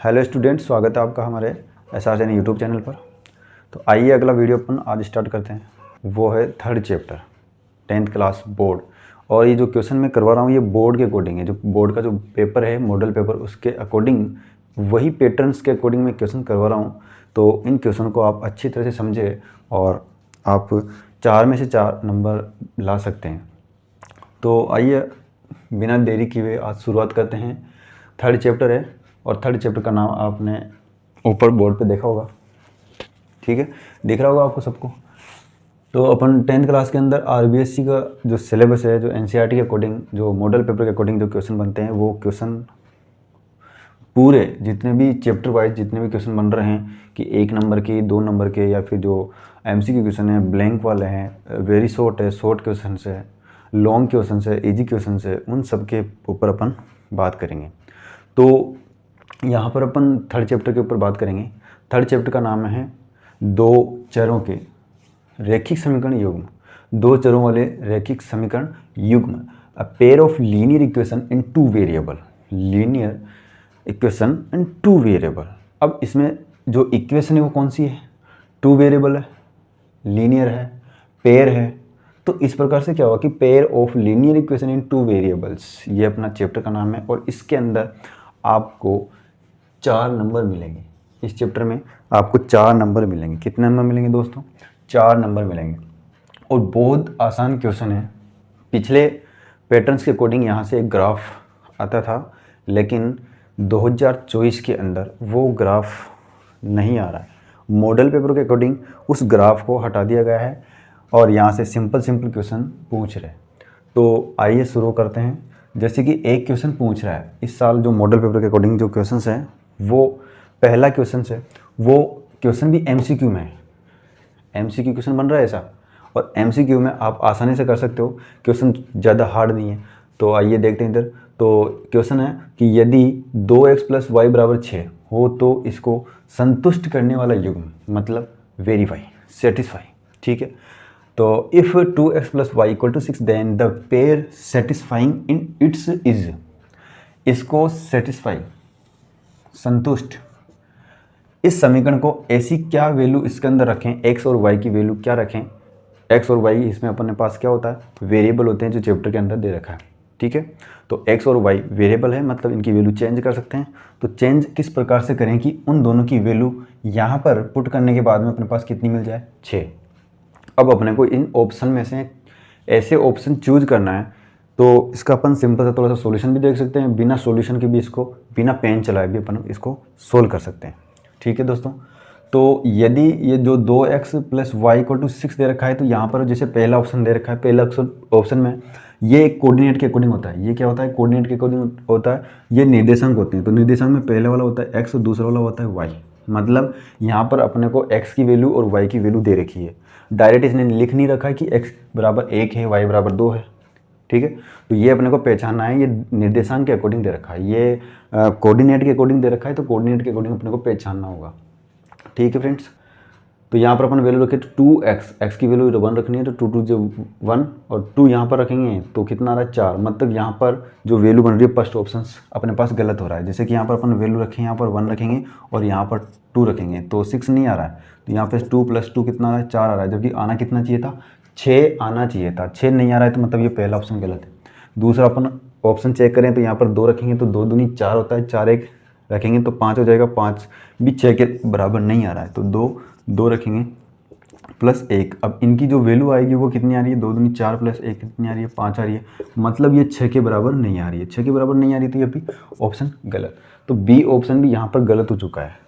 Hello student, स्वागत है आपका हमारे SR यूट्यूब चैनल पर। तो आइए अगला वीडियो अपन आज स्टार्ट करते हैं। वो है third chapter 10th class board. और ये जो क्वेश्चन मैं करवा रहा हूँ ये बोर्ड के अकॉर्डिंग है। जो बोर्ड का जो पेपर है, मॉडल पेपर, उसके अकॉर्डिंग वही पैटर्न्स के अकॉर्डिंग मैं क्वेश्चन करवा रहा हूँ। तो इन क्वेश्चन को आप अच्छी तरह से समझे और आप 4 में से 4 नंबर ला सकते हैं। तो आइए बिना देरी किए आज शुरुआत करते हैं। थर्ड चैप्टर है और थर्ड चैप्टर का नाम आपने ऊपर बोर्ड पे देखा होगा, ठीक है, दिख रहा होगा आपको सबको। तो अपन 10th क्लास के अंदर RBSC का जो सिलेबस है, जो NCERT के अकॉर्डिंग, जो मॉडल पेपर के अकॉर्डिंग जो क्वेश्चन बनते हैं, वो क्वेश्चन पूरे जितने भी चैप्टर वाइज जितने भी क्वेश्चन बन रहे हैं कि 1 नंबर के, 2 नंबर के, या फिर जो MCQ क्वेश्चन है, ब्लैंक वाले हैं, वेरी शॉर्ट है, शॉर्ट क्वेश्चन है, लॉन्ग क्वेश्चन है, इजी क्वेश्चन है, उन सब के ऊपर अपन बात करेंगे। तो यहाँ पर अपन थर्ड चैप्टर के ऊपर बात करेंगे। थर्ड चैप्टर का नाम है 2 चरों के रैखिक समीकरण युग्म। 2 चरों वाले रैखिक समीकरण युग्म, a pair of linear equation in 2 variable. Linear equation in 2 variable. अब इसमें जो इक्वेशन है वो कौन सी है? 2 वेरिएबल है, लीनियर है, पेयर है। तो इस प्रकार से क्या होगा कि pair of linear equation in 2 variables, ये अपना चैप्टर का नाम है। और इसके अंदर आपको 4 नंबर मिलेंगे। इस चैप्टर में आपको 4 नंबर मिलेंगे। कितने नंबर मिलेंगे दोस्तों? 4 नंबर मिलेंगे। और बहुत आसान क्वेश्चन है। पिछले पैटर्न्स के अकॉर्डिंग यहाँ से एक ग्राफ आता था, लेकिन 2024 के अंदर वो ग्राफ नहीं आ रहा है। मॉडल पेपर के अकॉर्डिंग उस ग्राफ को हटा दिया गया है और यहाँ से सिंपल क्वेश्चन पूछ रहे हैं। तो आइए शुरू करते हैं। जैसे कि एक क्वेश्चन पूछ रहा है इस साल, जो मॉडल पेपर के अकॉर्डिंग जो क्वेश्चंस हैं, वो पहला क्वेश्चन है, वो क्वेश्चन भी MCQ में है। MCQ क्वेश्चन बन रहा है ऐसा, और MCQ में आप आसानी से कर सकते हो, क्वेश्चन ज़्यादा हार्ड नहीं है। तो आइए देखते हैं इधर। तो क्वेश्चन है कि यदि 2x + y = 6 हो तो इसको संतुष्ट करने वाला युग्म, मतलब वेरीफाई, सेटिस्फाई, ठीक है। तो if 2x + y = 6 then the pair satisfying in its is. इसको सेटिस्फाई, संतुष्ट, इस समीकरण को ऐसी क्या वैल्यू इसके अंदर रखें, x और y की वैल्यू क्या रखें। x और y इसमें अपने पास क्या होता है, वेरिएबल होते हैं जो चैप्टर के अंदर दे रखा है, ठीक है। तो x और y वेरिएबल है, मतलब इनकी वैल्यू चेंज कर सकते हैं। तो चेंज किस प्रकार से करें कि उन दोनों की वैल्यू यहाँ पर पुट करने के बाद में अपने पास कितनी मिल जाए, 6। अब अपने को इन ऑप्शन में से ऐसे ऑप्शन चूज करना है। तो इसका अपन सिंपल सा थोड़ा सा सॉल्यूशन भी देख सकते हैं, बिना सॉल्यूशन के भी इसको, बिना पेन चलाए भी अपन इसको सोल्व कर सकते हैं, ठीक है दोस्तों। तो यदि ये जो 2x + y = 6 दे रखा है, तो यहाँ पर जैसे पहला ऑप्शन दे रखा है, पहला ऑप्शन में ये कोऑर्डिनेट के अकॉर्डिंग होता है। ये क्या होता है? कोऑर्डिनेट के अकॉर्डिंग होता है। ये निर्देशांक होते हैं। तो निर्देशांक में पहले वाला होता है x और दूसरा वाला होता है y। मतलब यहाँ पर अपने को x की वैल्यू और y की वैल्यू दे रखी है। डायरेक्ट इसने लिख नहीं रखा है कि x = 1 है, y = 2 है, ठीक है। तो ये अपने को पहचानना है। ये निर्देशांक के अकॉर्डिंग दे रखा है, ये कोऑर्डिनेट के अकॉर्डिंग दे रखा है। तो कोऑर्डिनेट के अकॉर्डिंग अपने को पहचानना होगा, ठीक है फ्रेंड्स। तो यहाँ पर अपन वैल्यू रखें तो 2x, x की वैल्यू 1 रखनी है, तो 2 2 1 और 2 यहाँ पर रखेंगे तो कितना आ रहा है, 4। मतलब यहाँ पर जो वैल्यू बन रही है फर्स्ट ऑप्शन अपने पास गलत हो रहा है। जैसे कि यहाँ पर अपन वैल्यू रखें, यहाँ पर 1 रखेंगे और यहाँ पर 2 रखेंगे तो 6 नहीं आ रहा है। तो यहाँ पर 2 + 2 कितना आ रहा है, 4 आ रहा है। जबकि आना कितना चाहिए था, 6 आना चाहिए था। 6 नहीं आ रहा है, तो मतलब ये पहला ऑप्शन गलत है। दूसरा अपन ऑप्शन चेक करें तो यहाँ पर 2 रखेंगे तो 2 दूनी 4 होता है, 4 1 रखेंगे तो 5 हो जाएगा। 5 भी 6 के बराबर नहीं आ रहा है, तो 2 रखेंगे +1। अब इनकी जो वैल्यू आएगी वो कितनी आ रही है, 2 दूनी 4 + 1 कितनी आ रही है, 5 आ रही है। मतलब ये 6 के बराबर नहीं आ रही है। 6 के बराबर नहीं आ रही, तो ये भी ऑप्शन गलत। तो B ऑप्शन भी यहाँ पर गलत हो चुका है।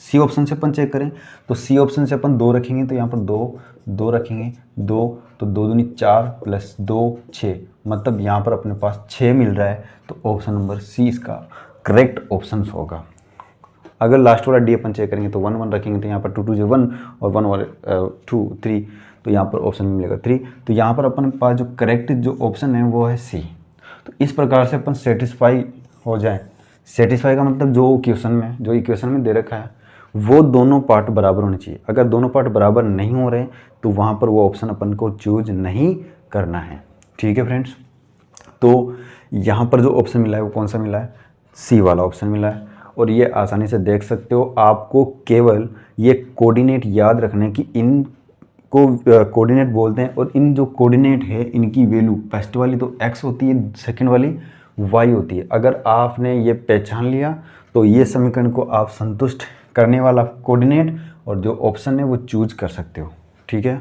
C ऑप्शन से अपन चेक करें तो C ऑप्शन से अपन 2 रखेंगे तो यहाँ पर 2 रखेंगे, 2 तो 2 दूनी 4 + 2 6। मतलब यहाँ पर अपने पास 6 मिल रहा है। तो ऑप्शन नंबर C इसका करेक्ट ऑप्शन होगा। अगर लास्ट वाला D अपन चेक करेंगे तो 1 1 रखेंगे तो यहाँ पर 2 2 जो 1 और 1 और 2 3, तो यहाँ पर ऑप्शन मिलेगा 3। तो यहाँ पर अपन पास जो करेक्ट जो ऑप्शन है वो है C। तो इस प्रकार से अपन सेटिस्फाई हो जाए। सेटिस्फाई का मतलब जो क्वेश्चन में, जो इक्वेशन में दे रखा है, वो दोनों पार्ट बराबर होने चाहिए। अगर दोनों पार्ट बराबर नहीं हो रहे तो वहाँ पर वो ऑप्शन अपन को चूज नहीं करना है, ठीक है फ्रेंड्स। तो यहाँ पर जो ऑप्शन मिला है वो कौन सा मिला है, C वाला ऑप्शन मिला है। और ये आसानी से देख सकते हो। आपको केवल ये कोऑर्डिनेट याद रखने की, इन को कोऑर्डिनेट बोलते हैं, और इन जो कोऑर्डिनेट है इनकी वैल्यू फर्स्ट वाली तो x होती है, सेकंड वाली y होती है। अगर आपने ये पहचान लिया तो ये समीकरण को आप संतुष्ट करने वाला कोऑर्डिनेट और जो ऑप्शन है वो चूज कर सकते हो। ठीक है,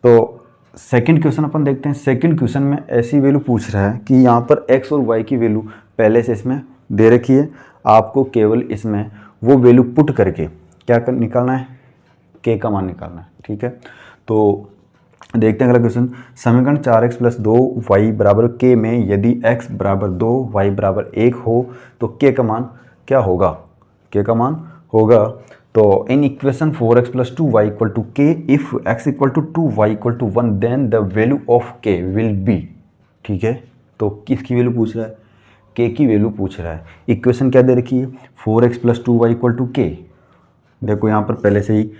तो सेकंड क्वेश्चन अपन देखते हैं। सेकंड क्वेश्चन में ऐसी वैल्यू पूछ रहा है कि यहाँ पर x और y की वैल्यू पहले से इसमें दे रखी है। आपको केवल इसमें वो वैल्यू पुट करके क्या निकालना है, k का मान निकालना है। ठीक है, तो देखते हैं अगला क्वेश्चन। समीकरण 4x + 2y = k में यदि x = 2 y = 1 हो तो k का मान क्या होगा? k का मान होगा, तो in equation 4x + 2y = k, if x = 2 y = 1 then the value of k will be. ठीक है, तो किसकी वैल्यू पूछ रहा है? k की वैल्यू पूछ रहा है। इक्वेशन क्या दे रखी है? 4x + 2y = k। देखो यहाँ पर पहले से ही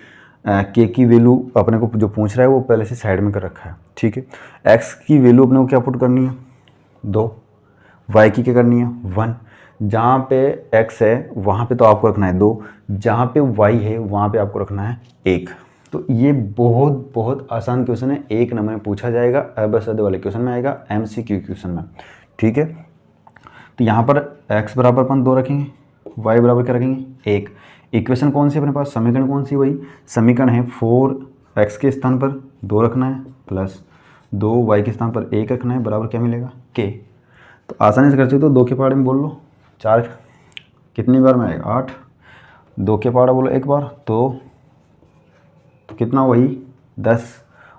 k की वैल्यू अपने को जो पूछ रहा है वो पहले से साइड में कर रखा है। ठीक है, x की वैल्यू अपने को क्या पुट करनी है? 2, y की क्या करनी है? 1। जहाँ पे x है वहाँ पे तो आपको रखना है 2, जहाँ पे y है वहाँ पे आपको रखना है 1। तो ये बहुत बहुत आसान क्वेश्चन है, 1 नंबर में पूछा जाएगा, अबसद वाले क्वेश्चन में आएगा, MCQ क्वेश्चन में। ठीक है, तो यहाँ पर x बराबर अपन 2 रखेंगे, y बराबर क्या रखेंगे? 1। इक्वेशन कौन सी अपने पास, समीकरण कौन सी? वही समीकरण है 4x के स्थान पर 2 रखना है प्लस 2y के स्थान पर 1 रखना है, बराबर क्या मिलेगा? k। तो आसानी से कर सकते हो, 2 के पहाड़े में बोल लो, 4 कितनी बार में आएगा? 8। 2 के पहाड़ा बोलो एक बार तो कितना? वही 10।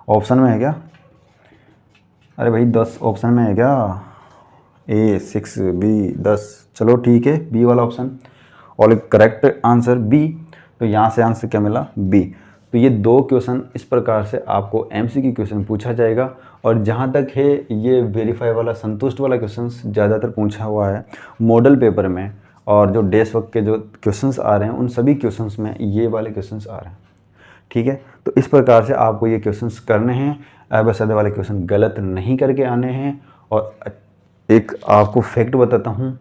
ऑप्शन में है क्या? अरे भाई 10 ऑप्शन में है क्या? A 6 B 10। चलो ठीक है, बी वाला ऑप्शन और करेक्ट आंसर बी। तो यहाँ से आंसर क्या मिला? बी। तो ये 2 क्वेश्चन इस प्रकार से आपको MCQ क्वेश्चन पूछा जाएगा। और जहाँ तक है ये वेरीफाई वाला, संतुष्ट वाला क्वेश्चन ज़्यादातर पूछा हुआ है मॉडल पेपर में, और जो डेस वर्क के जो क्वेश्चंस आ रहे हैं उन सभी क्वेश्चंस में ये वाले क्वेश्चंस आ रहे हैं। ठीक है, तो इस प्रकार से आपको ये क्वेश्चंस करने हैं, अबसद वाले क्वेश्चन गलत नहीं करके आने हैं। और एक आपको फैक्ट बताता हूँ,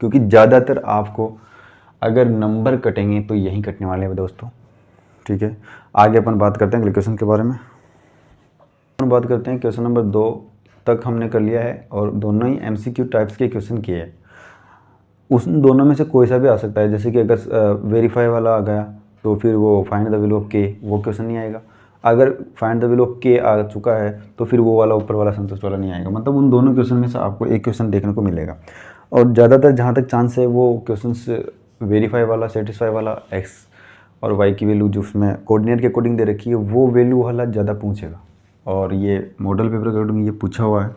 क्योंकि ज़्यादातर आपको अगर नंबर कटेंगे तो यहीं कटने वाले हैं दोस्तों। ठीक है, आगे अपन बात करते हैं अगले क्वेश्चन के बारे में। अपन बात करते हैं क्वेश्चन नंबर 2 तक हमने कर लिया है, और दोनों ही MCQ टाइप्स के क्वेश्चन किए हैं। उन दोनों में से कोई सा भी आ सकता है, जैसे कि अगर वेरीफाई वाला आ गया तो फिर वो find the value of k, वो क्वेश्चन नहीं आएगा। अगर find the value of k आ चुका है तो फिर वो वाला ऊपर वाला संतुष्ट वाला नहीं आएगा। मतलब उन दोनों क्वेश्चन में से आपको एक क्वेश्चन देखने को मिलेगा। और ज़्यादातर जहाँ तक चांस है वो क्वेश्चंस वेरीफाई वाला, सेटिस्फाई वाला, x और y की वैल्यू जो उसमें कोऑर्डिनेट के अकॉर्डिंग दे रखी है वो वैल्यू वाला ज़्यादा पूछेगा, और ये मॉडल पेपर के अकॉर्डिंग ये पूछा हुआ है।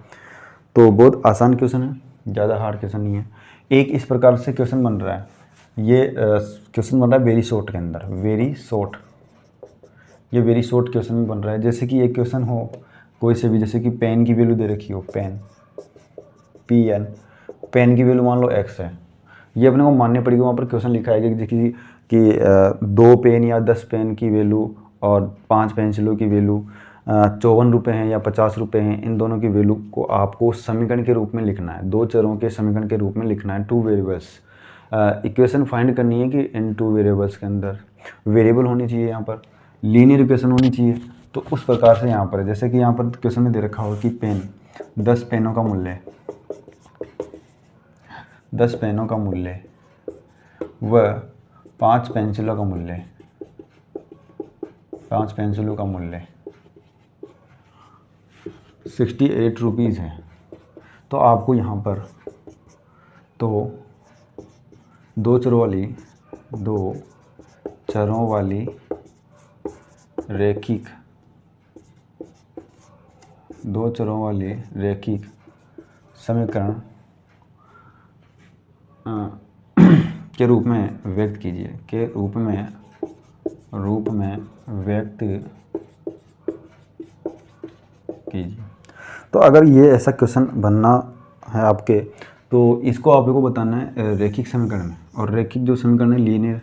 तो बहुत आसान क्वेश्चन है, ज़्यादा हार्ड क्वेश्चन नहीं है। एक इस प्रकार से क्वेश्चन बन रहा है, ये क्वेश्चन बन रहा है वेरी शॉर्ट के अंदर, वेरी शॉर्ट, ये वेरी शॉर्ट क्वेश्चन में बन रहा है। जैसे कि एक क्वेश्चन हो कोई से भी, जैसे कि पेन की वैल्यू दे रखी हो, पेन PN, पेन की वैल्यू मान लो x है, ये अपने को माननी पड़ेगी। वहाँ पर क्वेश्चन लिखा है कि 2 पेन या 10 पेन की वैल्यू और 5 पेंसिलों की वैल्यू 54 रुपये हैं या 50 रुपये हैं, इन दोनों की वैल्यू को आपको समीकरण के रूप में लिखना है, 2 चरों के समीकरण के रूप में लिखना है, 2 वेरिएबल्स। इक्वेशन फाइंड करनी है कि इन 2 वेरिएबल्स के अंदर वेरिएबल होनी चाहिए, यहाँ पर लीनियर इक्वेशन होनी चाहिए। तो उस प्रकार से यहाँ पर है, जैसे कि यहाँ पर क्वेश्चन में दे रखा हो कि पेन 10 पेनों का मूल्य, 10 पेनों का मूल्य व 5 पेंसिलों का मूल्य, 5 पेंसिलों का मूल्य 68 रुपीज़ है। तो आपको यहाँ पर तो 2 चरों वाली रैखिक 2 चरों वाली रैखिक समीकरण के रूप में व्यक्त कीजिए, के रूप में व्यक्त कीजिए। तो अगर ये ऐसा क्वेश्चन बनना है आपके, तो इसको आप लोगों को बताना है रैखिक समीकरण में, और रैखिक जो समीकरण है लीनियर,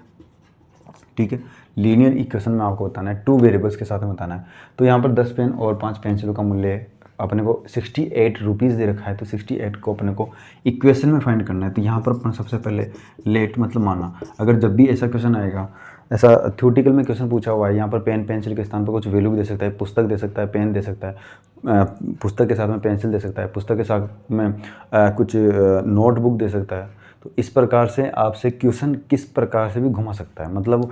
ठीक है, लीनियर इक्वेशन में आपको बताना है, 2 वेरिएबल्स के साथ में बताना है। तो यहाँ पर 10 पेन और 5 पेंसिलों का मूल्य अपने को 68 रुपीज़ दे रखा है, तो 68 को अपने को इक्वेशन में फाइंड करना है। तो यहाँ पर अपन सबसे पहले लेट मतलब माना, अगर जब भी ऐसा क्वेश्चन आएगा, ऐसा थ्योरेटिकल में क्वेश्चन पूछा हुआ है, यहाँ पर पेन पेंसिल के स्थान पर कुछ वैल्यू भी दे सकता है, पुस्तक दे सकता है, पेन दे सकता है, पुस्तक के साथ में पेंसिल दे सकता है, पुस्तक के साथ में कुछ नोटबुक दे सकता है। तो इस प्रकार से आपसे क्वेश्चन किस प्रकार से भी घुमा सकता है, मतलब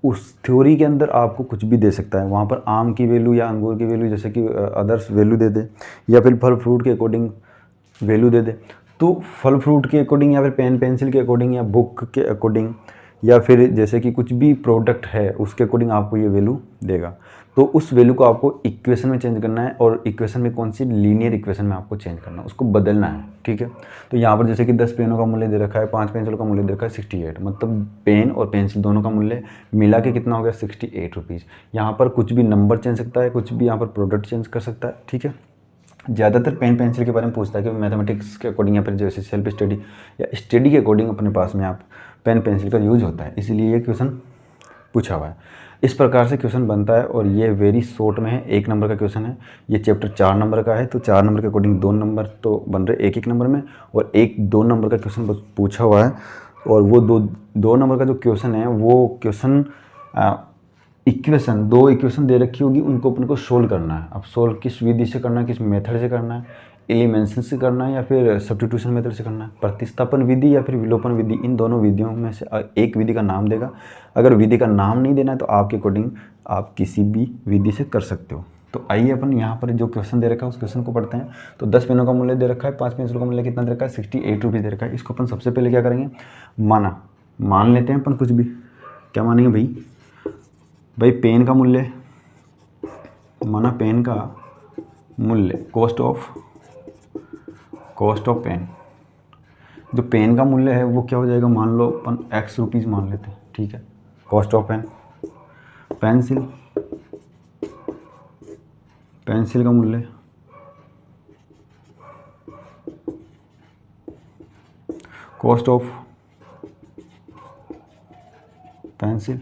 उस थ्योरी के अंदर आपको कुछ भी दे सकता है। वहाँ पर आम की वैल्यू या अंगूर की वैल्यू जैसे कि अदर्स वैल्यू दे दे, या फिर फल फ्रूट के अकॉर्डिंग वैल्यू दे दे। तो फल फ्रूट के अकॉर्डिंग, या फिर पेन पेंसिल के अकॉर्डिंग, या बुक के अकॉर्डिंग, या फिर जैसे कि कुछ भी प्रोडक्ट है उसके अकॉर्डिंग आपको ये वैल्यू देगा। तो उस वैल्यू को आपको इक्वेशन में चेंज करना है, और इक्वेशन में कौन सी, लीनियर इक्वेशन में आपको चेंज करना है, उसको बदलना है। ठीक है, तो यहाँ पर जैसे कि 10 पेनों का मूल्य दे रखा है, 5 पेंसिलों का मूल्य दे रखा है 68, मतलब पेन और पेंसिल दोनों का मूल्य मिला के कितना हो गया 68 रुपीज़। यहाँ पर कुछ भी नंबर चेंज सकता है, कुछ भी यहाँ पर प्रोडक्ट चेंज कर सकता है। ठीक है, ज़्यादातर पेन पेंसिल के बारे में पूछता है कि मैथमेटिक्स के अकॉर्डिंग या फिर जैसे सेल्फ स्टडी या स्टडी के अकॉर्डिंग अपने पास में आप पेन पेंसिल का यूज होता है, इसलिए ये क्वेश्चन पूछा हुआ है। इस प्रकार से क्वेश्चन बनता है, और ये वेरी शॉर्ट में है, 1 नंबर का क्वेश्चन है। ये चैप्टर 4 नंबर का है, तो 4 नंबर के अकॉर्डिंग 2 नंबर तो बन रहे 1-1 नंबर में, और 1-2 नंबर का क्वेश्चन बस पूछा हुआ है। और वो दो नंबर का जो क्वेश्चन है वो क्वेश्चन इक्वेशन, 2 इक्वेशन दे रखी होगी, उनको अपन को सोल्व करना है। अब सोल्व किस विधि से करना है, किस मेथड से करना है, एलिमेंशन से करना है या फिर सब्स्टिट्यूशन मेथड से करना है, प्रतिस्थापन विधि या फिर विलोपन विधि, इन दोनों विधियों में से एक विधि का नाम देगा। अगर विधि का नाम नहीं देना है तो आपके अकॉर्डिंग आप किसी भी विधि से कर सकते हो। तो आइए अपन यहाँ पर जो क्वेश्चन दे रखा है उस क्वेश्चन को पढ़ते हैं। तो 10 पेनों का मूल्य दे रखा है, 5 पेंसिलों का मूल्य कितना दे रखा है, 68 रुपीज़ दे रखा है। इसको अपन सबसे पहले क्या करेंगे, मान लेते हैं अपन कुछ भी। क्या मानेंगे भाई पेन का मूल्य, माना पेन का मूल्य, कॉस्ट ऑफ पेन। जो पेन का मूल्य है वो क्या हो जाएगा, मान लो अपन x रुपीज़ मान लेते हैं। ठीक है, कॉस्ट ऑफ पेन। पेंसिल का मूल्य, कॉस्ट ऑफ पेंसिल।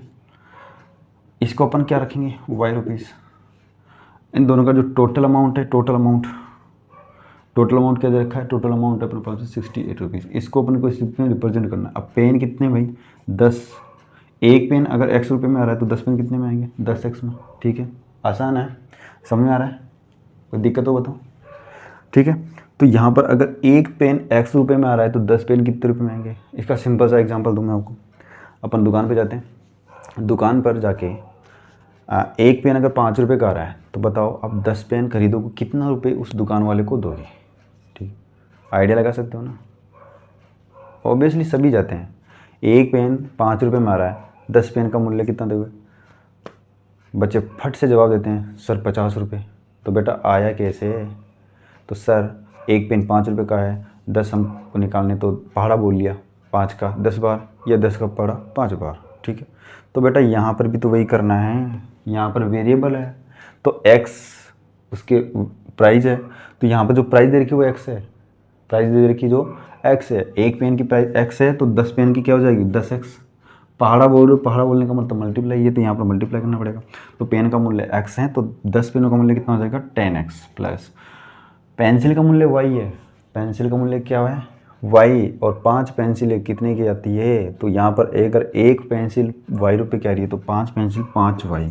इसको अपन क्या रखेंगे, y रुपीज़। इन दोनों का जो टोटल अमाउंट है, टोटल अमाउंट क्या दे रखा है, टोटल अमाउंट अपने पास 68 रुपीज़। इसको अपन को इसमें रिप्रेजेंट करना है। अब पेन कितने भाई, 10। एक पेन अगर x रुपये में आ रहा है तो 10 पेन कितने में आएंगे, 10x में। ठीक है, आसान है, समझ में आ रहा है, कोई दिक्कत हो बताओ। ठीक है, तो यहाँ पर अगर एक पेन x रुपये में आ रहा है तो 10 पेन कितने रुपये में आएंगे। इसका सिंपल सा एग्जांपल दूँ मैं आपको। अपन दुकान पे जाते हैं, दुकान पर जाके एक पेन अगर 5 रुपये का आ रहा है तो बताओ आप 10 पेन खरीदोगे, कितना रुपये उस दुकान वाले को दोगे। ठीक, आइडिया लगा सकते हो ना। ऑब्वियसली सभी जाते हैं, एक पेन 5 रुपये में आ रहा है, 10 पेन का मूल्य कितना दोगे। बच्चे फट से जवाब देते हैं, सर 50 रुपये। तो बेटा आया कैसे, तो सर एक पेन 5 रुपये का है, 10 हमको निकालने, तो पहाड़ा बोल लिया 5 का 10 बार, या 10 का पहाड़ा 5 बार। ठीक है, तो बेटा यहाँ पर भी तो वही करना है, यहाँ पर वेरिएबल है तो x उसके प्राइस है, तो यहाँ पर जो प्राइस दे रखी है वो x है, प्राइस दे रखी जो x है, एक पेन की प्राइस x है, तो 10 पेन की क्या हो जाएगी 10x। पहाड़ा बोलने का मतलब मल्टीप्लाई है, तो यहाँ पर मल्टीप्लाई करना पड़ेगा। तो पेन का मूल्य x है, तो 10 पेनों का मूल्य कितना हो जाएगा 10x प्लस पेंसिल का मूल्य y है, पेंसिल का मूल्य क्या है y, और 5 पेंसिलें कितने की आती है, तो यहाँ पर अगर एक पेंसिल y रुपये की आ रही है तो 5 पेंसिल 5y।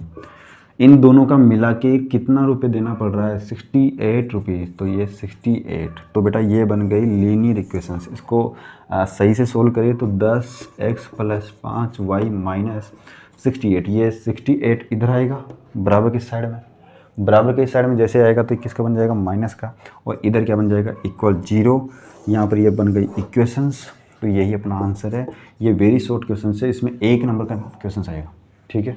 इन दोनों का मिला के कितना रुपये देना पड़ रहा है 68 रुपीज़, तो ये 68। तो बेटा ये बन गई लीनियर इक्वेशंस। इसको सही से सोल्व करिए तो 10x प्लस 5y माइनस 68, ये 68 इधर आएगा बराबर किस साइड में, बराबर के साइड में जैसे आएगा तो किसका बन जाएगा माइनस का, और इधर क्या बन जाएगा इक्वल 0। यहाँ पर ये बन गई इक्वेशंस। तो यही अपना आंसर है। ये वेरी शॉर्ट क्वेश्चन है, इसमें 1 नंबर का क्वेश्चन आएगा। ठीक है,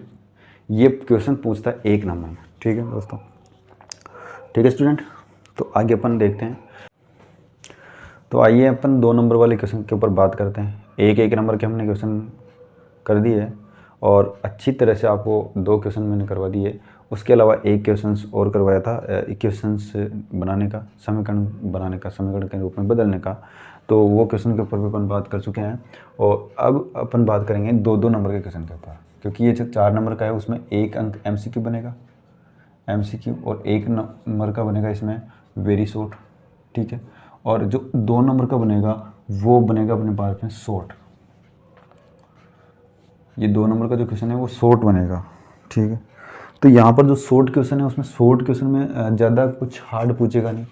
ये क्वेश्चन पूछता है 1 नंबर में। ठीक है दोस्तों, ठीक है स्टूडेंट, तो आगे अपन देखते हैं। तो आइए अपन 2 नंबर वाले क्वेश्चन के ऊपर बात करते हैं। 1 नंबर के हमने क्वेश्चन कर दिए और अच्छी तरह से आपको 2 क्वेश्चन मैंने करवा दिए। उसके अलावा एक क्वेश्चन और करवाया था इक्वेशंस बनाने का, समीकरण बनाने का, समीकरण के रूप में बदलने का। तो वो क्वेश्चन के ऊपर भी अपन बात कर चुके हैं, और अब अपन बात करेंगे 2-2 नंबर के क्वेश्चन के ऊपर, क्योंकि ये जो 4 नंबर का है उसमें 1 अंक MCQ बनेगा, MCQ, और 1 नंबर का बनेगा इसमें वेरी शॉर्ट, ठीक है। और जो 2 नंबर का बनेगा वो बनेगा अपने पास में शॉर्ट। ये 2 नंबर का जो क्वेश्चन है वो शॉर्ट बनेगा, ठीक है। तो यहाँ पर जो शॉर्ट क्वेश्चन है उसमें शॉर्ट क्वेश्चन में ज़्यादा कुछ हार्ड पूछेगा नहीं।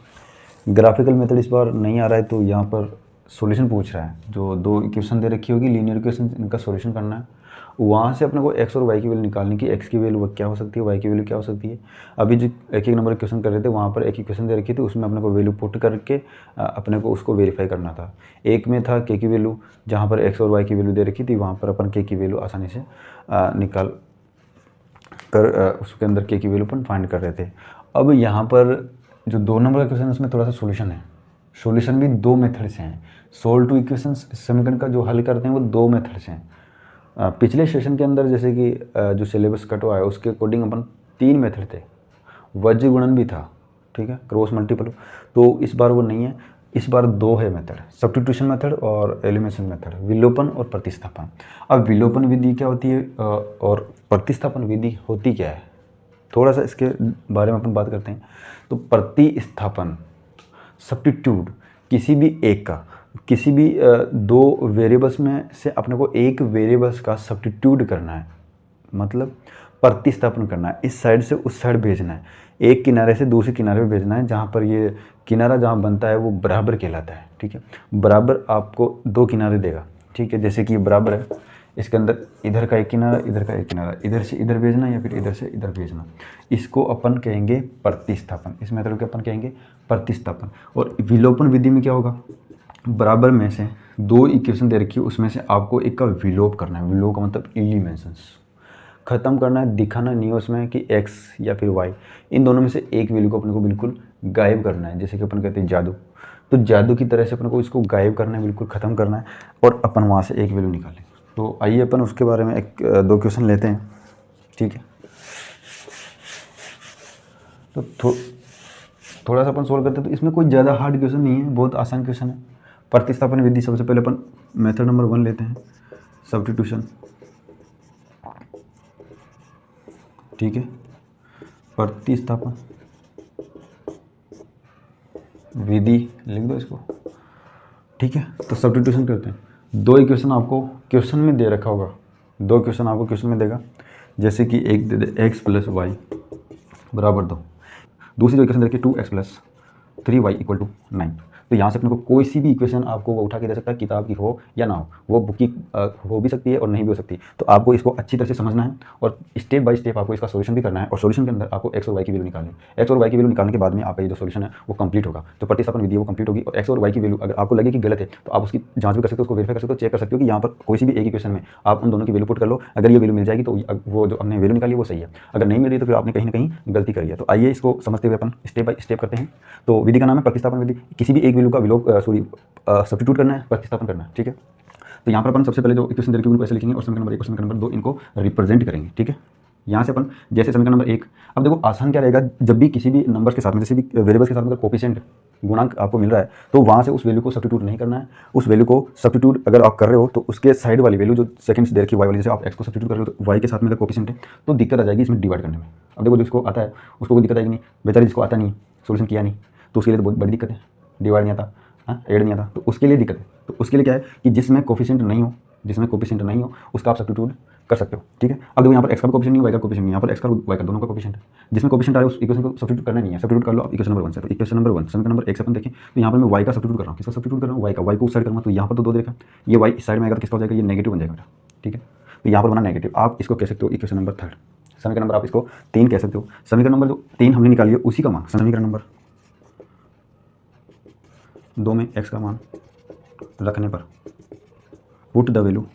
ग्राफिकल मेथड इस बार नहीं आ रहा है, तो यहाँ पर सॉल्यूशन पूछ रहा है। जो 2 इक्वेशन दे रखी होगी लीनियर इक्वेशन, इनका सॉल्यूशन करना है। वहाँ से अपने को एक्स और वाई की वैल्यू निकालनी की, एक्स की वैल्यू क्या हो सकती है, वाई की वैल्यू क्या हो सकती है। अभी जो एक नंबर क्वेश्चन कर रहे थे वहाँ पर एक इक्वेशन दे रखी थी, उसमें अपने को वैल्यू पुट करके अपने को उसको वेरीफाई करना था। एक में था के की वैल्यू, जहाँ पर एक्स और वाई की वैल्यू दे रखी थी, वहाँ पर अपन के की वैल्यू आसानी से निकाल कर उसके अंदर के की वैल्यू अपन फाइंड कर रहे थे। अब यहाँ पर जो 2 नंबर का क्वेश्चन है उसमें थोड़ा सा सॉल्यूशन है। सॉल्यूशन भी 2 मेथड से हैं। सोल्व टू इक्वेशन समीकरण का जो हल करते हैं वो 2 मेथड से हैं। पिछले सेशन के अंदर जैसे कि जो सिलेबस कट हुआ है उसके अकॉर्डिंग अपन 3 मेथड थे। वज्र गुणन भी था, ठीक है, क्रॉस मल्टीपल। तो इस बार वो नहीं है, इस बार 2 है मेथड, सब्स्टिट्यूशन मेथड और एलिमिनेशन मेथड, विलोपन और प्रतिस्थापन। अब विलोपन विधि क्या होती है और प्रतिस्थापन विधि होती क्या है, थोड़ा सा इसके बारे में अपन बात करते हैं। तो प्रतिस्थापन, सब्स्टिट्यूट, किसी भी एक का, किसी भी 2 वेरिएबल्स में से अपने को एक वेरिएबल्स का सब्स्टिट्यूट करना है, मतलब प्रतिस्थापन करना है। इस साइड से उस साइड भेजना है, एक किनारे से दूसरे किनारे पे भेजना है। जहाँ पर ये किनारा जहाँ बनता है वो बराबर कहलाता है, ठीक है। बराबर आपको 2 किनारे देगा, ठीक है। जैसे कि ये बराबर है, इसके अंदर इधर का एक किनारा, इधर का एक किनारा, इधर से इधर भेजना या फिर इधर से इधर भेजना, इसको अपन कहेंगे प्रतिस्थापन। इस मेथड को अपन कहेंगे प्रतिस्थापन। और विलोपन विधि में क्या होगा, बराबर में से 2 इक्वेशन दे रखी है, उसमें से आपको एक का विलोप करना है। विलोप का मतलब एलिमिनेशंस, ख़त्म करना है, दिखाना नहीं है उसमें कि x या फिर y, इन दोनों में से एक वैल्यू को अपने को बिल्कुल गायब करना है। जैसे कि अपन कहते हैं जादू, तो जादू की तरह से अपन को इसको गायब करना है, बिल्कुल ख़त्म करना है, और अपन वहाँ से एक वैल्यू निकालें। तो आइए अपन उसके बारे में 2 क्वेश्चन लेते हैं, ठीक है। तो थोड़ा सा अपन सोल्व करते हैं। तो इसमें कोई ज़्यादा हार्ड क्वेश्चन नहीं है, बहुत आसान क्वेश्चन है। प्रतिस्थापन विधि, सबसे पहले अपन मेथड नंबर 1 लेते हैं, सब्स्टिट्यूशन, ठीक है। प्रतिस्थापन विधि लिख दो इसको, ठीक है। तो सब्स्टिट्यूशन करते हैं। 2 इक्वेशन आपको क्वेश्चन में दे रखा होगा, 2 क्वेश्चन आपको क्वेश्चन में देगा। जैसे कि एक दे दे x + y बराबर 2, दूसरी जो इक्वेशन दे रखी है 2x + 3y = 9। तो यहाँ से अपने को कोई सी भी इक्वेशन आपको वो उठा के दे सकता है, किताब की हो या ना हो, वो बुक की हो भी सकती है और नहीं भी हो सकती। तो आपको इसको अच्छी तरह से समझना है और स्टेप बाय स्टेप आपको इसका सॉल्यूशन भी करना है। और सॉल्यूशन के अंदर आपको x और y की वैल्यू निकालनी है। x और y की वैल्यू निकालने के बाद में आपका ये जो सॉल्यूशन है वो कंप्लीट होगा। जो प्रतिस्थापन विधि है वो कंप्लीट होगी। और x और y की वैल्यू अगर आपको लगे कि गलत है तो आप उसकी जांच भी कर सकते हो, उसको वेरीफाई कर सकते हो, चेक कर सकते हो कि यहाँ पर कोई सी भी एक इक्वेशन में आप उन दोनों की वैल्यू पुट कर लो। अगर ये वैल्यू मिल जाएगी तो वो जो हमने वैल्यू निकाली है वो सही है, अगर नहीं मिल रही तो फिर आपने कहीं ना कहीं गलती करी है। तो आइए इसको समझते हुए अपन स्टेप बाय स्टेप करते हैं। तो विधि का नाम है प्रतिस्थापन विधि। किसी भी एक वैल्यू का विलोप सब्स्टिट्यूट करना है, प्रतिस्थापन करना है, ठीक है। तो यहाँ पर अपन सबसे पहले जो इक्वेशन दे रखी है उनको ऐसे लिखेंगे और समीकरण नंबर 1 और समीकरण नंबर 2 इनको रिप्रेजेंट करेंगे, ठीक है। यहाँ से अपन जैसे समीकरण नंबर 1, अब देखो आसान क्या रहेगा, जब भी किसी भी नंबर के साथ में, जैसे भी वेरिएबल्स के साथ में अगर कोफिशिएंट गुणांक आपको मिल रहा है तो वहाँ से उस वैल्यू को सब्स्टिट्यूट नहीं करना है। उस वैल्यू को सब्स्टिट्यूट अगर आप कर रहे हो तो उसके साइड वाली वैल्यू जो सेकंड्स दे रखी है y वाली, जैसे आप x को सब्स्टिट्यूट कर रहे हो तो y के साथ में अगर कोफिशिएंट है तो दिक्कत आ जाएगी इसमें डिवाइड करने में। अब देखो जिसको आता है उसको कोई दिक्कत आएगी नहीं, बेचारे जिसको आता नहीं, सोल्यूशन किया नहीं, तो उसके लिए तो बहुत बड़ी दिक्कत है। डिवाइड नहीं आता, हाँ, ऐड नहीं आता, तो उसके लिए दिक्कत है। तो उसके लिए क्या है कि जिसमें कोफिशिएंट नहीं हो, जिसमें कोफिशिएंट नहीं हो उसका आप सब्स्टिट्यूट कर सकते हो, ठीक है। अब देखो यहाँ पर x का कोफिशिएंट नहीं है, y का कोफिशिएंट नहीं है, यहाँ पर x का y का दोनों का कोफिशिएंट है। जिसमें कोफिशिएंट आ रहा है उस इक्वेशन को सब्स्टिट्यूट करना नहीं है, सब्स्टिट्यूट कर लो आप इक्वेशन नंबर 1 से। तो इक्वेशन नंबर 1 समीकरण नंबर 1 से अपन देखें तो यहाँ पर मैं y का सब्स्टिट्यूट कर रहा हूँ। किसका सब्स्टिट्यूट कर रहा हूँ, y का। y को उस साइड करूँगा तो यहाँ पर तो 2 दे रखा है, ये y इस साइड में आएगा तो किसका हो जाएगा, ये नेगेटिव बन जाएगा बेटा, ठीक है। तो यहाँ पर बना नेगेटिव, आप इसको कह सकते हो इक्वेशन नंबर 3, समीकरण नंबर आप इसको 3 कह सकते हो। समीकरण नंबर जो 3 हमने निकाली है उसी का मान समीकरण नंबर 2 में x का मान रखने पर put the value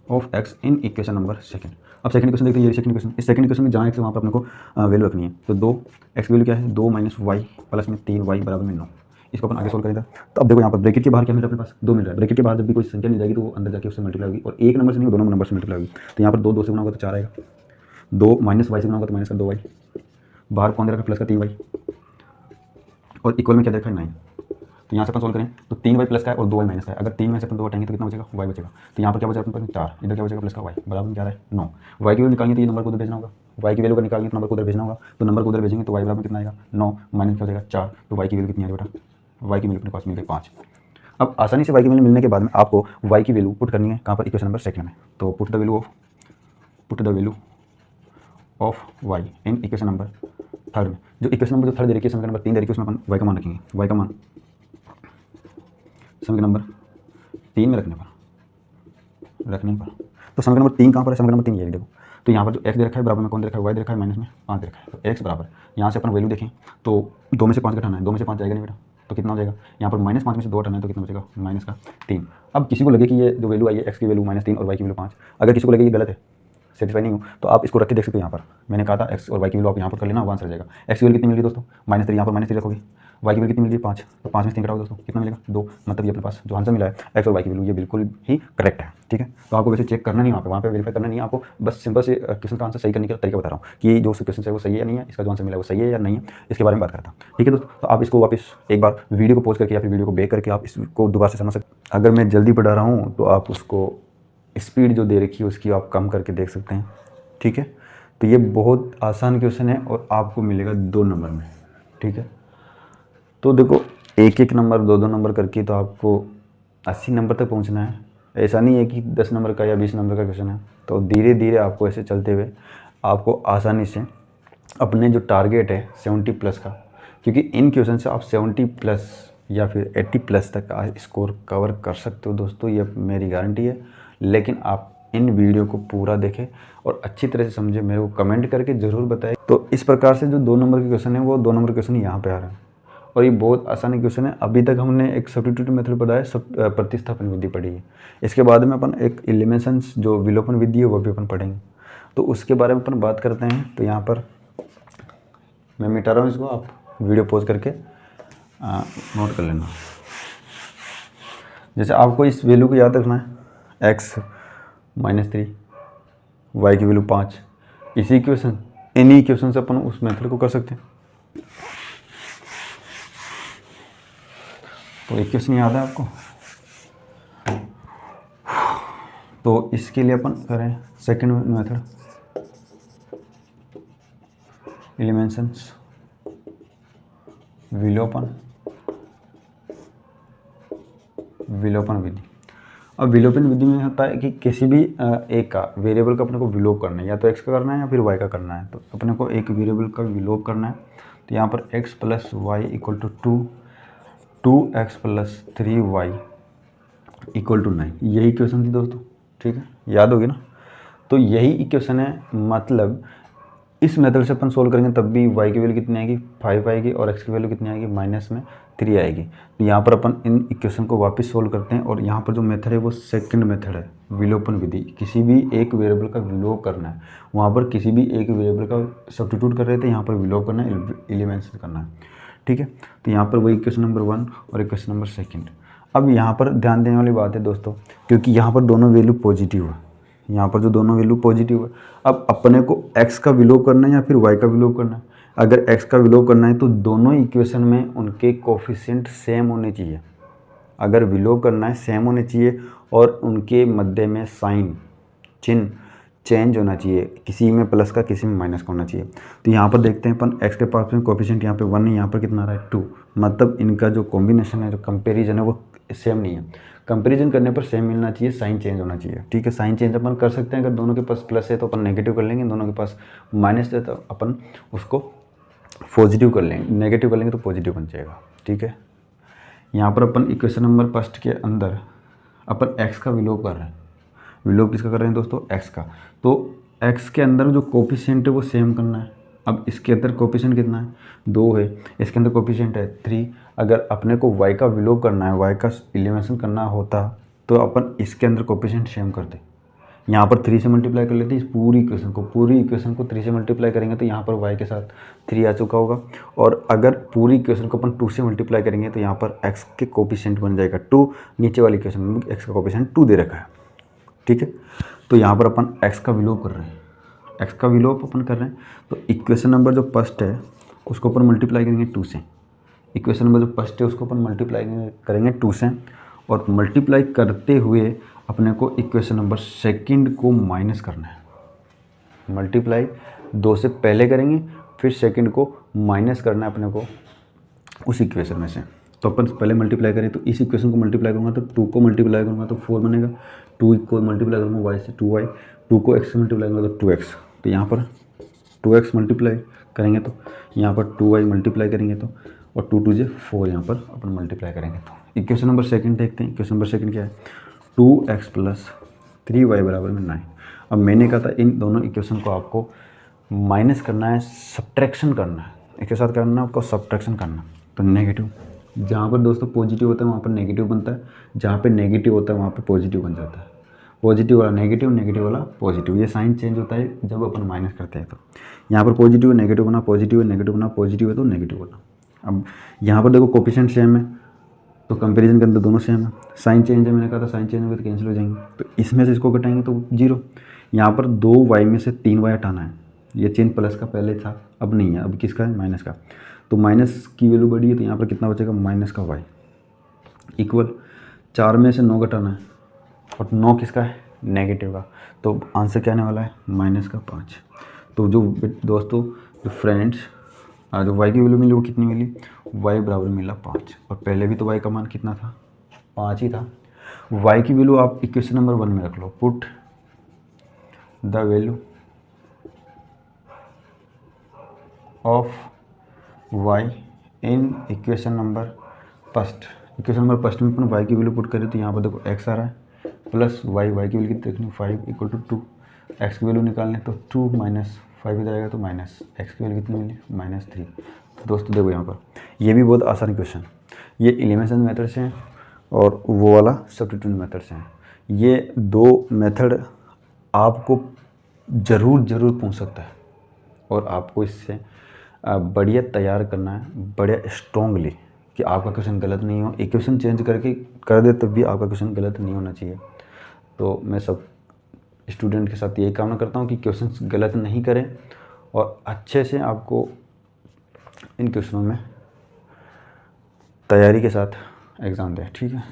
of x in equation number 2। अब सेकंड इक्वेशन देखते हैं, ये सेकंड इक्वेशन। इस सेकंड इक्वेशन में जहाँ x है वहाँ पर अपने को वैल्यू रखनी है। तो 2x की वैल्यू क्या है, 2 - y प्लस में 3y बराबर में 9। इसको अपन आगे सोल्व करेंगे। तो अब देखो यहाँ पर ब्रैकेट के बाहर क्या मिल रहा है अपने पास, 2 मिल रहा है। ब्रैकेट के बाहर जब भी कोई संख्या मिल जाएगी तो वो अंदर जाके उससे मल्टीप्लाई होगी, और एक नंबर से नहीं दोनों नंबर से मल्टीप्लाई होगी। तो यहाँ पर 2 से गुना होगा तो 4 आएगा, 2 - y से गुना होगा तो माइनस का 2y, बाहर कौन दे रखा है प्लस का 3y, और इक्वल में क्या दे रखा है 9। तो यहाँ से अपन सोल्व करें तो 3y प्लस का है और 2y माइनस का है। अगर 3 में से अपन 2 हटाएंगे तो कितना बचेगा, y बचेगा। तो यहाँ पर क्या बचेगा अपने पास 4, इधर क्या बचेगा प्लस का y बराबर में क्या है 9। y की वैल्यू निकालनी तो ये नंबर को तो भेजना होगा, वाई की वैल्यू का निकालेंगे तो नंबर को उधर भेजना होगा, तो नंबर को उधर भेजेंगे तो वाई बराबर कितना आएगा 9 माइनस क्या हो जाएगा 4, तो वाई की वैल्यू कितनी आ रही है बेटा, वाई की वैल्यू अपने पास मिल गई 5। अब आसानी से वाई की वैल्यू मिलने के बाद में आपको वाई की वैल्यू पुट करनी है कहाँ पर, इक्वेशन नंबर सेकंड में। तो put the value of Y in equation number third में। जो इक्वेशन नंबर जो थर्ड दे रखी है, समीकरण नंबर 3 दे रखी है, उसमें अपन वाई का मान रखेंगे, वाई का मान समीकरण नंबर 3 में रखने पर तो समीकरण नंबर 3 कहाँ पर है, समीकरण नंबर 3 ये देखो। तो यहाँ पर जो x दे रखा है बराबर में कौन दे रखा है, y दे रखा है, माइनस में 5 दे रखा है। तो x बराबर यहाँ से अपन वैल्यू देखें तो 2 में से 5 घटाना है, 2 में से 5 जाएगा नहीं बेटा, तो कितना हो जाएगा, यहाँ पर -5 में से 2 हटाना है तो कितना बचेगा -3। अब किसी को लगे कि ये जो वैल्यू आई है x की वैल्यू -3 और y की वैल्यू 5, अगर किसी को लगे ये गलत है, सेटिस्फाई नहीं हो, तो आप इसको रख के देख सकते हो। यहाँ पर मैंने कहा था x और y की वैल्यू आप यहाँ पर कर लेना, वो आंसर आ जाएगा। x की वैल्यू कितनी मिल गई दोस्तों -3, यहाँ पर -3 रखोगे। y की वैल्यू कितनी मिल गई 5, तो 5 में से 3 घटाओ दोस्तों, कितना मिलेगा 2, मतलब ये अपने पास जो आंसर मिला है x और y की वैल्यू ये बिल्कुल ही करेक्ट है। ठीक है, तो आपको वैसे चेक करना नहीं, वहाँ पे वेरीफाई करना नहीं है, आपको बस सिंपल से क्वेश्चन का आंसर सही करने का तरीका बता रहा हूँ कि जो क्वेश्चन है वो सही है या नहीं है, इसका जो आंसर मिला है वो सही है या नहीं है, इसके बारे में बात करता हूँ। ठीक है दोस्तों, तो आप इसको वापस एक बार वीडियो को पॉज करके या फिर वीडियो को बैक करके आप इसको दोबारा से समझ सकते। अगर मैं जल्दी पढ़ा रहा हूँ तो आप उसको स्पीड जो दे रखी है उसकी आप कम करके देख सकते हैं। ठीक है, तो ये बहुत आसान क्वेश्चन है और आपको मिलेगा 2 नंबर में। ठीक है, तो देखो एक एक नंबर 2 नंबर करके तो आपको 80 नंबर तक पहुंचना है। ऐसा नहीं है कि 10 नंबर का या 20 नंबर का क्वेश्चन है, तो धीरे धीरे आपको ऐसे चलते हुए आपको आसानी से अपने जो टारगेट है 70 प्लस का, क्योंकि इन क्वेश्चन से आप 70 प्लस या फिर 80 प्लस तक का स्कोर कवर कर सकते हो दोस्तों, ये मेरी गारंटी है। लेकिन आप इन वीडियो को पूरा देखें और अच्छी तरह से समझे, मेरे को कमेंट करके ज़रूर बताएं। तो इस प्रकार से जो 2 नंबर के क्वेश्चन है वो 2 नंबर क्वेश्चन यहाँ पे आ रहे हैं और ये बहुत आसानी क्वेश्चन है। अभी तक हमने एक सब्स्टिट्यूट मेथड पढ़ा है, प्रतिस्थापन विधि पढ़ी है। इसके बाद में अपन एक एलिमिनेशंस जो विलोपन विधि है वो भी अपन पढ़ेंगे, तो उसके बारे में अपन बात करते हैं। तो यहाँ पर मैं मिटा रहा हूँ इसको, आप वीडियो पॉज करके नोट कर लेना। जैसे आपको इस वैल्यू को याद रखना है, x -3 y की वैल्यू 5, इसी क्वेश्चन इन्हीं क्वेश्चन से अपन उस मेथड को कर सकते हैं। तो एक क्वेश्चन याद है आपको, तो इसके लिए अपन करें सेकंड मेथड, एलिमिनेशंस विलोपन विधि। अब विलोपन विधि में होता है कि किसी भी एक का वेरिएबल का अपने को विलोप करना है, या तो x का करना है या फिर y का करना है। तो अपने को एक वेरिएबल का विलोप करना है, तो यहाँ पर x + y = 2x + 3y = 9, यही क्वेश्चन थी दोस्तों। ठीक है, याद होगी ना। तो यही इक्वेशन है, मतलब इस मेथड से अपन सोल्व करेंगे तब भी y की वैल्यू कितनी आएगी 5 आएगी और x की वैल्यू कितनी आएगी -3 आएगी। तो यहाँ पर अपन इन इक्वेशन को वापस सोल्व करते हैं और यहाँ पर जो मेथड है वो सेकंड मेथड है, विलोपन विधि। किसी भी एक वेरिएबल का विलोप करना है, वहाँ पर किसी भी एक वेरिएबल का सब्स्टिट्यूट कर रहे थे, यहाँ पर विलोप करना है, एलिमिनेशन करना है। ठीक है, तो यहाँ पर वही इक्वेशन नंबर 1 और इक्वेशन नंबर 2। अब यहाँ पर ध्यान देने वाली बात है दोस्तों, क्योंकि यहाँ पर दोनों वैल्यू पॉजिटिव है, यहाँ पर जो दोनों वैल्यू पॉजिटिव है। अब अपने को x का विलोप करना है या फिर y का विलोप करना है। अगर x का विलोप करना है तो दोनों इक्वेशन में उनके कोफिशिएंट सेम होने चाहिए। अगर विलोप करना है सेम होने चाहिए और उनके मध्य में साइन चिन्ह चेंज होना चाहिए, किसी में प्लस का किसी में माइनस का होना चाहिए। तो यहाँ पर देखते हैं अपन x के पास में कोफिशिएंट यहाँ पे 1 है, यहाँ पर कितना आ रहा है 2, मतलब इनका जो कॉम्बिनेशन है, जो कंपेरिजन है वो सेम नहीं है। कंपैरिजन करने पर सेम मिलना चाहिए, साइन चेंज होना चाहिए। ठीक है, साइन चेंज अपन कर सकते हैं, अगर दोनों के पास प्लस है तो अपन नेगेटिव कर लेंगे, दोनों के पास माइनस है तो अपन उसको पॉजिटिव कर लेंगे, नेगेटिव कर लेंगे तो पॉजिटिव बन जाएगा। ठीक है, यहाँ पर अपन इक्वेशन नंबर फर्स्ट के अंदर अपन x का विलोप कर रहे हैं। विलोप किसका कर रहे हैं दोस्तों, x का। तो x के अंदर जो कोफिशिएंट है वो सेम करना है। अब इसके अंदर कोफिशिएंट कितना है 2 है, इसके अंदर कोफिशिएंट है 3। अगर अपने को y का विलोप करना है, y का एलिमिनेशन करना होता तो अपन इसके अंदर कोफिशिएंट सेम करते। यहाँ पर 3 से मल्टीप्लाई कर लेते इस पूरी इक्वेशन को 3 से मल्टीप्लाई करेंगे तो यहाँ पर y के साथ 3 आ चुका होगा। और अगर पूरी इक्वेशन को अपन 2 से मल्टीप्लाई करेंगे तो यहाँ पर x के कोफिशिएंट बन जाएगा 2। नीचे वाली इक्वेशन में x का कोफिशिएंट 2 दे रखा है। ठीक है, तो यहाँ पर अपन x का विलोप कर रहे हैं, x का विलोप अपन कर रहे हैं। तो इक्वेशन नंबर जो फर्स्ट है उसको अपन मल्टीप्लाई करेंगे 2 से। इक्वेशन नंबर जो फर्स्ट है उसको अपन मल्टीप्लाई करेंगे 2 से, और मल्टीप्लाई करते हुए अपने को इक्वेशन नंबर सेकंड को माइनस करना है। मल्टीप्लाई 2 से पहले करेंगे, फिर सेकंड को माइनस करना है अपने को उस इक्वेशन में से। तो अपन पहले मल्टीप्लाई करें, तो इस इक्वेशन को मल्टीप्लाई करूँगा तो 2 को मल्टीप्लाई करूँगा तो 4 बनेगा, 2 को मल्टीप्लाई करूँगा y से 2y, 2 को x से मल्टीप्लाई करूँगा तो 2x, तो यहाँ पर 2x मल्टीप्लाई करेंगे तो यहाँ पर 2y मल्टीप्लाई करेंगे तो, और 2 2 जे 4 यहाँ पर अपन मल्टीप्लाई करेंगे। तो इक्वेशन नंबर सेकंड देखते हैं। इक्वेशन नंबर सेकंड क्या है, 2x प्लस 3y बराबर में 9। अब मैंने कहा था इन दोनों इक्वेशन को आपको माइनस करना है, सब्ट्रैक्शन करना है, एक के साथ करना है आपको सब्ट्रैक्शन करना। तो नेगेटिव, जहाँ पर दोस्तों पॉजिटिव होता है वहाँ पर नेगेटिव बनता है, जहाँ पे नेगेटिव होता है वहाँ पे पॉजिटिव बन जाता है। पॉजिटिव वाला नेगेटिव, नेगेटिव वाला पॉजिटिव, ये साइन चेंज होता है जब अपन माइनस करते हैं। तो यहाँ पर पॉजिटिव है नेगेटिव बना, पॉजिटिव है नेगेटिव बना, पॉजिटिव है तो नेगेटिव बना। अब यहाँ पर देखो कोफिशिएंट सेम है तो कंपेरिजन के अंदर दोनों सेम है। साइन चेंज है, मैंने कहा था साइन चेंज होगा तो कैंसिल हो जाएंगे, तो इसमें से इसको घटाएंगे तो 0। यहाँ पर 2y में से 3y हटाना है, ये चेंज प्लस का पहले था अब नहीं है, अब किसका है, माइनस का। तो माइनस की वैल्यू बढ़ी है तो यहाँ पर कितना बचेगा, माइनस का y इक्वल 4 में से 9 घटाना है, और 9 किसका है, नेगेटिव का। तो आंसर क्या आने वाला है, माइनस का 5। तो जो दोस्तों जो फ्रेंड्स जो y की वैल्यू मिली वो कितनी मिली, y बराबर मिला 5, और पहले भी तो y का मान कितना था, 5 ही था। y की वैल्यू आप इक्वेशन नंबर 1 में रख लो, put the value of y in equation number first. Equation number first में अपन y की वैल्यू पुट करें तो यहाँ पर देखो x आ रहा है प्लस y की वैल्यू कितनी देखनी, 5 इक्वल टू 2, x की वैल्यू निकालने तो 2 माइनस 5 इधर आएगा तो माइनस, x की वैल्यू कितनी मिली, -3। तो दोस्तों देखो यहाँ पर ये भी बहुत आसान क्वेश्चन, ये एलिमिनेशन मेथड से हैं और वो वाला सब्स्टिट्यूशन मेथड से हैं। ये 2 मेथड आपको ज़रूर पूछ सकता है, और आपको इससे बढ़िया तैयार करना है, बढ़िया स्ट्रॉन्गली, कि आपका क्वेश्चन गलत नहीं हो। इक्वेशन चेंज करके कर दे तब भी आपका क्वेश्चन गलत नहीं होना चाहिए। तो मैं सब स्टूडेंट के साथ यही कामना करता हूँ कि क्वेश्चन गलत नहीं करें और अच्छे से आपको इन क्वेश्चनों में तैयारी के साथ एग्ज़ाम दें, ठीक है।